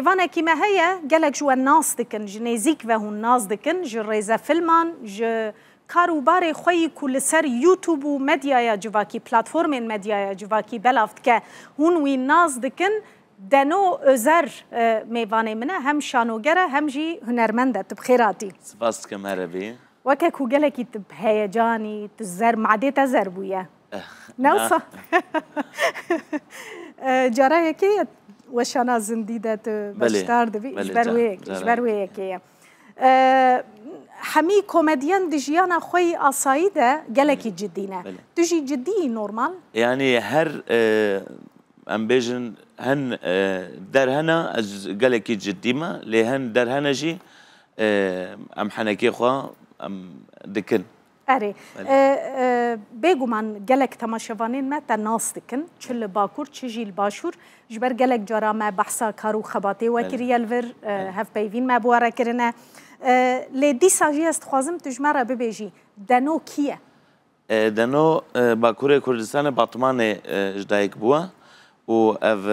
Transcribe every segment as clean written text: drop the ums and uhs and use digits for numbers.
هیوانکی ما هیا گلک جو ناس دکن جنزیک و هون ناس دکن جریزه فیلمان ج کاروبار خوی کل سر یوتیوب و مدیای جواکی پلتفرم مدیای جواکی بلافت که هون وی ناس دکن دنو ازر میوانه منه هم شانوگره هم جی هنرمنده تبخیراتی سپاس کم هربی وکه کوگلکی تب هیجانی تزر معده تزر بویه نوصا جاره یکی وشانا زندیده تو بشتار دبی اجبروی یکیه همی کمدین دجیانا خوی آسایی ده گلکی جدینه دجی جدی نورمال يعني هر ام بيجن هن در هنا از گلکی جدی ما لهن در هنا جي ام حنكي خوا ام دكن اره بگو من گلک تماشاوانین ما تناس دکن چل باکور چجیل باشور جبر گلک جارا ما بحثا کارو خباتی و کریال ور هف پیوین ما بواره کرنه لدی ساجی است خوازم تجمره ببیجی دنو کیه دنو باکور کردستان باطمان جدایک بوا و اف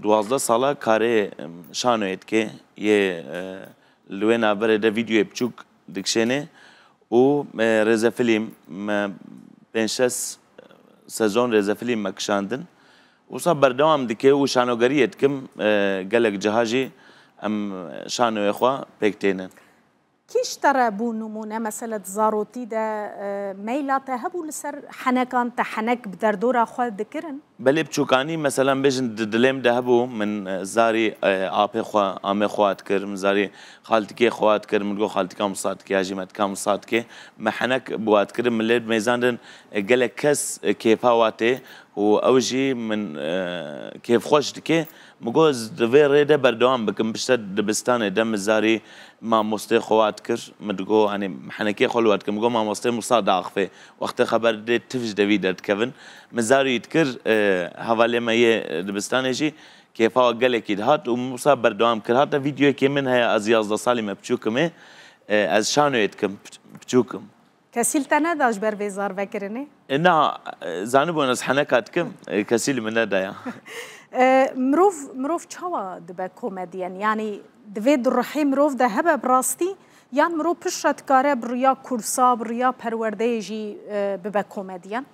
12 ساله کاری شانوید که یه لوینا برده ویدیو بچوک دکشنه و رزا فیلم پنجشش سزون رزا فیلم مکشاندن و صار بردوام دکه و شانوگریت کم گلک جهاجی ام شانو اخوا بکتینن كيش ترى بو نمونه مثلا زاروتي دا ميلات هبو لسر حنكان تحنك بدردورا خو ذكرن بلي بچوكاني مثلا بيجن دلم ده هبو من زاري ابي خو ام خوات كر من زاري خالتكي خوات كر من جو خالتكي مصات كي اجمت كام مصات كي ما حنك بوات كر من ليد ميزاندن قال كس كيفاواتي واوجي من كيف خوش دكي مجوز دفير ريدا بردوام بكم بشتد دبستاني دم زاري ما مستي خوات كر مدقو يعني حنكي خلوات كم جو ما مستي مصاد عقفه وقت خبر دي تفج دفيدت كيفن مزاري يتكر حوالي ما يه دبستاني جي كيف هو قال لك هات ومصاب بردوام كر هات فيديو كمان هي ازياز صالي ما بتشوكم از شانو يتكم بتشوكم كسيل تناداش برويزار فكرني نا زانبو ناس حنكات كم كسيل من هذا مروف چاوا دبا كوميديان يعني دوید روحی مروف ده هبه براستي يعني مروف پشت کاره بریا کورسا بریا پرورده جی ببا كوميديان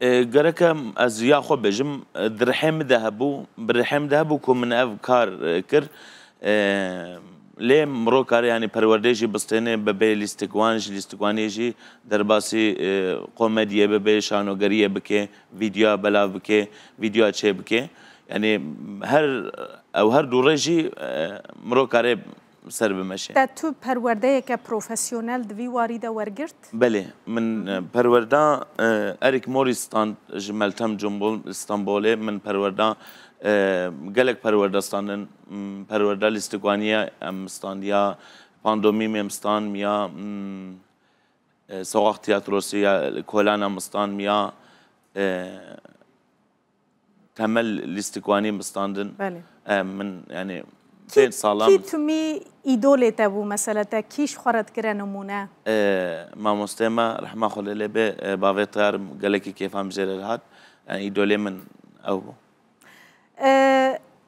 گرکم از یا خو بجم درحم ذهبو برحم ذهبو کو من افکار کر ليه مرو کار يعني پروردهجی بستنه ببه لیستگوانیجی درباسی کمدیه ببه شانوگریه بکه ویدیو بلا بکه ویدیو چه بکه يعني هر دورجي مرو كاري سر بمشي. تو پرورده که پروفسیونل دوی وارده ورگرد؟ بله من پرورده اریک موریستان جملتم جنبول استانبوله من پرورده گلک پرورده استانن پرورده لیستگوانیه امستانیا پاندومیم امستان میا سواق تیاتروسی کولان امستان میا كمل الاستقواني مستاندن من يعني فين صالام كي تومي ايدولي تابو مثلا كيش خرط كره نمونه ما مستمع رحمه الله لبه بافيتار قالك كيف هم جرى هاد يعني ايدولي من او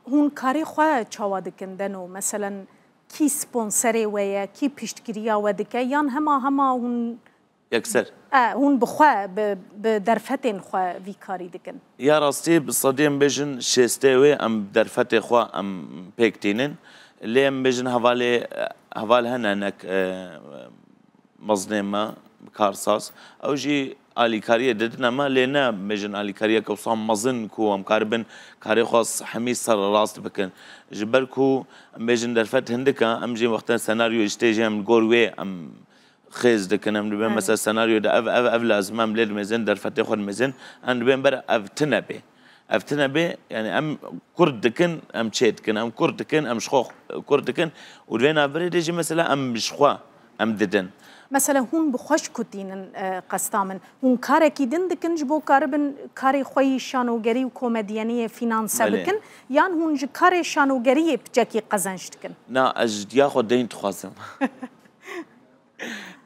هون كاري خو چاوا دكندنو مثلا كي سبونسري ويا كي بيشتكريا ودك يان هما هون يكسر هون بخوا بدرفتين خوا في كاري دكن يا راستي بالصديم بيجن شيستوي ام درفتي خوا ام بيكتينن اللي ام بيجن هوال هنانك مظلمة كارساس او جي آلی کاریه دادن ما لینا بيجن آلی کاریه كوصام مظن كو ام كاربن كاري خاص حميس صار راست بكن جبركو ام بيجن درفت هندكا ام جي وقتا سيناريو اجتاجي ام جوروي ام خيز دكنا من بين مثلا سيناريو ده اف لازم ام ليد ميزن درفت ياخذ ميزن ان بين بر افتنبي يعني ام كرد دكن ام تشيت كن ام كرد دكن ام شخوخ كرد دكن ولينا بريد يجي مثلا ام شخوا ام ددن مثلا هون بخوش كتين قستامن هون كاركي دن دكن جبو كاربن كاري خوي شانوغري وكوميديانيه فينانسا بكن يان هون ج كاري شانوغري بجاكي قزنش دكن نا اج ياخذ دين تخاصم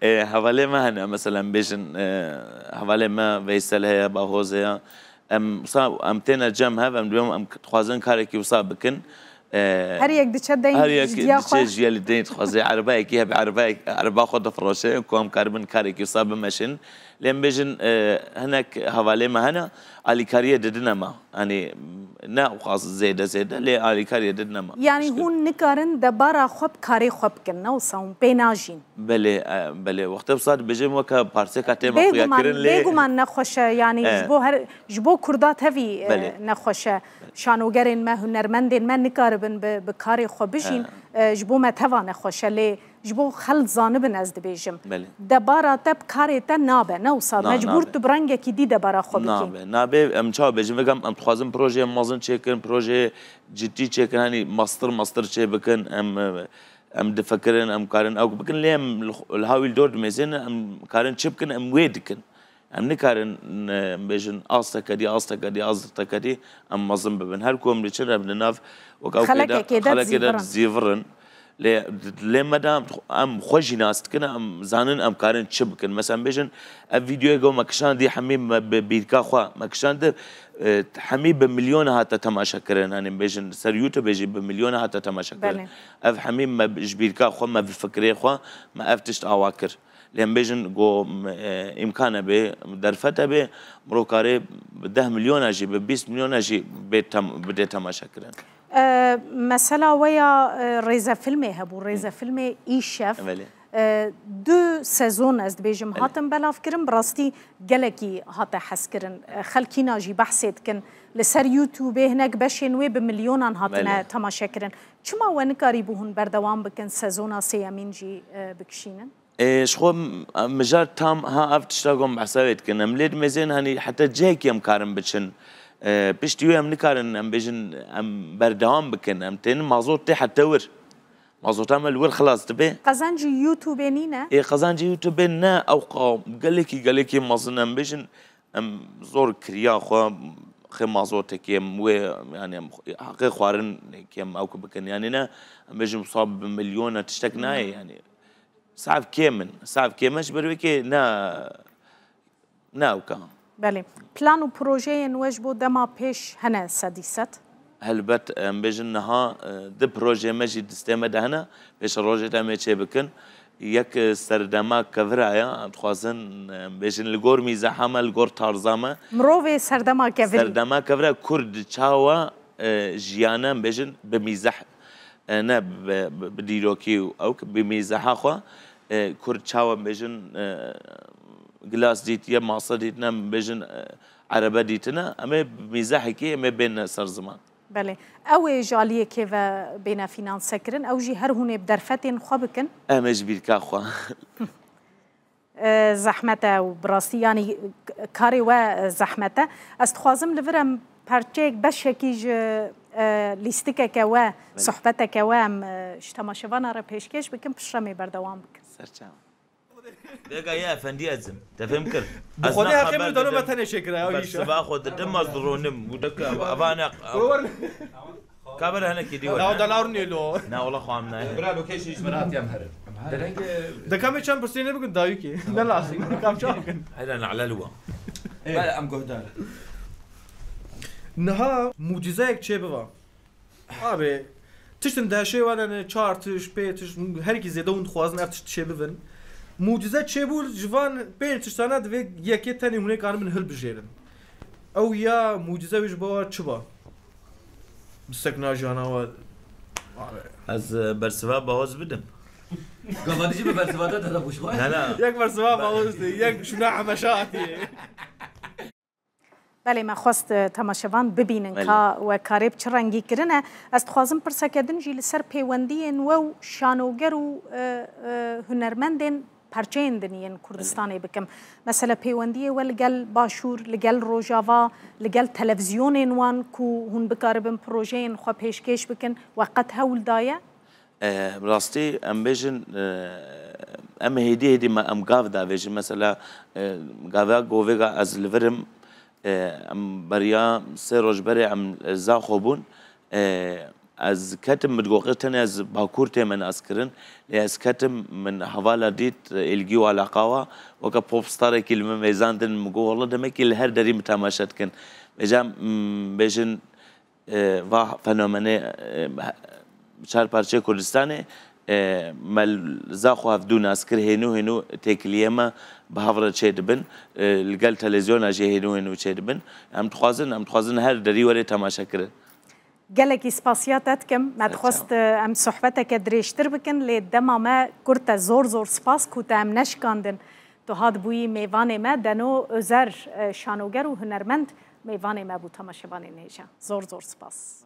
حواله ما هنا مثلا بيجن حواله ما ويسل هي باهوزه ام تنا جم هذا ام تخوازن كاركي وصاب بكن هر یک دچدین هر یک دچ جیل دین خوازه عربه کی هب عربه خود فروشه کوم کاربن کاری کی صاب ماشین لين بيجن هناك حوالي ما هنا اليكاريه ددنا ما يعني نا خاص زيده لي اليكاريه ددنا ما يعني هون نكارن دبارا خب كاري خب كنا وصوم بيناجين بله وقت بصاد بيجم وكا بارسي كاتي ما خويا كرن لي بيجو من نخوش يعني جبو كردات هفي نخوش شانوگرين ما هنرمندين ما نكاربن بكاري خبجين جبو ما توا نخوش لي جبو خلط زانبن از دبیجم دبارا تب کاری تا نابه نوصاد مجبور تو برنگه کی دی دبارا خوب کی نابه ام چاو بجم بگم ام خوازم پروژه مازن چکن پروژه جدی چکن هنی ماستر چه بکن ام دفکرن ام کارن او بکن لیم الهاویل دورد میزن ام کارن چه بکن ام ویدکن ام نکارن بجن آستا کدی ام مازن ببن هر کوم ریچن ابن ناف وکاو خلق زیورن ليه مدام ام خوشي ناس كنا ام زانن ام كارن تشبكن مثلا بيجن الفيديو جو مكشان دي حميم بيدكا خوا مكشان ده حميم بمليون هاتا تماشا كرن انا بيجن سر يوتيوب بيجي بمليون هاتا تماشا كرن اف حميم ما بيدكا خوا ما بفكري خوا ما افتشت اواكر لان بيجن جو امكانه به درفته به مروكاري 10 مليون اجي ب 20 مليون اجي بدي تماشا كرن مثلا ويا ريزا فيلمي هبو ريزا فيلمي ايشف دو سيزون از بيجم هاتم بلاف كرن براستي جلكي هاتا حس كرن خلكينا جي بحثت كن لسر يوتيوب هناك بشين وي بمليونان هاتنا تماشا كرن شما ونكاري بوهن بردوام بكن سيزونا سيامين جي بكشينن شخو مجال تام ها افتشتاقهم بحسابيت كن مليد ميزين هني حتى جيك يم كارن بتشن بشتيو ام نكارن ام بيجن ام بردوام بكن ام تين مازوت تي حتى ور مازوت عمل ور خلاص تبي قزانجي يوتيوبينينا قزانجي يوتيوبينا او قام قال لك مازن ام بيجن ام زور كريا خو خي مازوت كيم و يعني حقيقه خوارن كيم او بكن يعني انا بيجن مصاب بمليون تشتكنا يعني صعب كيمش برويكي نا وكا بله بلان و پروژه نوجبو دما پیش هنه سدیست هلبت بيجن نها د پروژه مجي دستمه دهنا پیش روجه دمه چه بکن یک سردما کفرایا تخوازن بيجن لگور میزحمه لگور تارزامه مروه سردما کفرا کرد چاوا جیانا بيجن بميزح نه بديروكي او بميزحه خو کرد چاوا بيجن جلاس ديتيا ماصة ديتنا بيجن عربة ديتنا أما بمزاحكي أما بين سر زمان. بله أو جالية كيف بين فينانس سكرن أو جي هر هون بدرفتين خابكن. أما جبير كاخوا. زحمته وبراسي يعني كاري وزحمته استخوازم لفرم بارتشيك بشكيج ليستك كوا صحبتك كوا اشتماشوانا ربيشكيش بكم بشرمي بردوام بك. سرچام. بيجا يا فندي أزم تفهم كر بخوني هاكم دانو بتني شكرا بس باخد دم مصدرونم ودك أبانا كابر هنا كدي لا دلارني لو نا والله خامنا برا لوكيشن جبرات يا مهرب ده كم كم برسيني بقول دايوكي ده لاسي كم شاكن هذا نعلى لوا لا أم جهدار نها معجزة چه بوا آبی تشتن دهشه ولی چارتش پیتش هر کی زده اون خوازن افتش چه بون معجزه چه بود جوان پیتش تنها دوی یکی تنی هونه کارم من هل بجیرن او یا معجزه ویش بوا چه با بسکنا جانا و از برسوا باز بدم قبادیجی به برسوا داد خوش خواه لا یک برسوا باز یک شناع مشاتی بله ما خواست تماشاوان ببینن که و کاریب چه رنگی کرنه از خوازم پرسکدن جیل سر پیوندی و شانوگر و هنرمندن پرچین دنیان کردستانی بکم مثلا پیوندی و لگل باشور لگل روجاوا لگل تلویزیون وان کو هن بکاربن پروژین خو پیشکش بکن وقت هول دایه براستي ام بيجن ام هدي ما ام قاف دا بيجن مثلا قافا جوفيغا از لفرم ام بريا سيروج بري ام زاخوبون از كتم متقوقتن از باكورتي من اسكرن از كتم من حوالا ديت الجيو على قاوا وكا بوب ستار كلمه ميزاندن مقو والله دمك الهر دري متماشات كن بيجن و فنومنه شهر پارچه کردستانه مل زاخو هفدو ناسکر هنو تکلیما به هفره چه دبن لگل تلویزیون اجی هنو چه دبن ام تخوازن هر دری ولی تماشا کرد گلکی سپاسیاتت کم مدخواست ام صحبتك دريشتر بکن لی دما ما کرتا زور سپاس کوتا ام نشکاندن تو هاد بوی میوان ما دنو ازر شانوگر و هنرمند میوان ما بو تماشاوان نیجا زور سپاس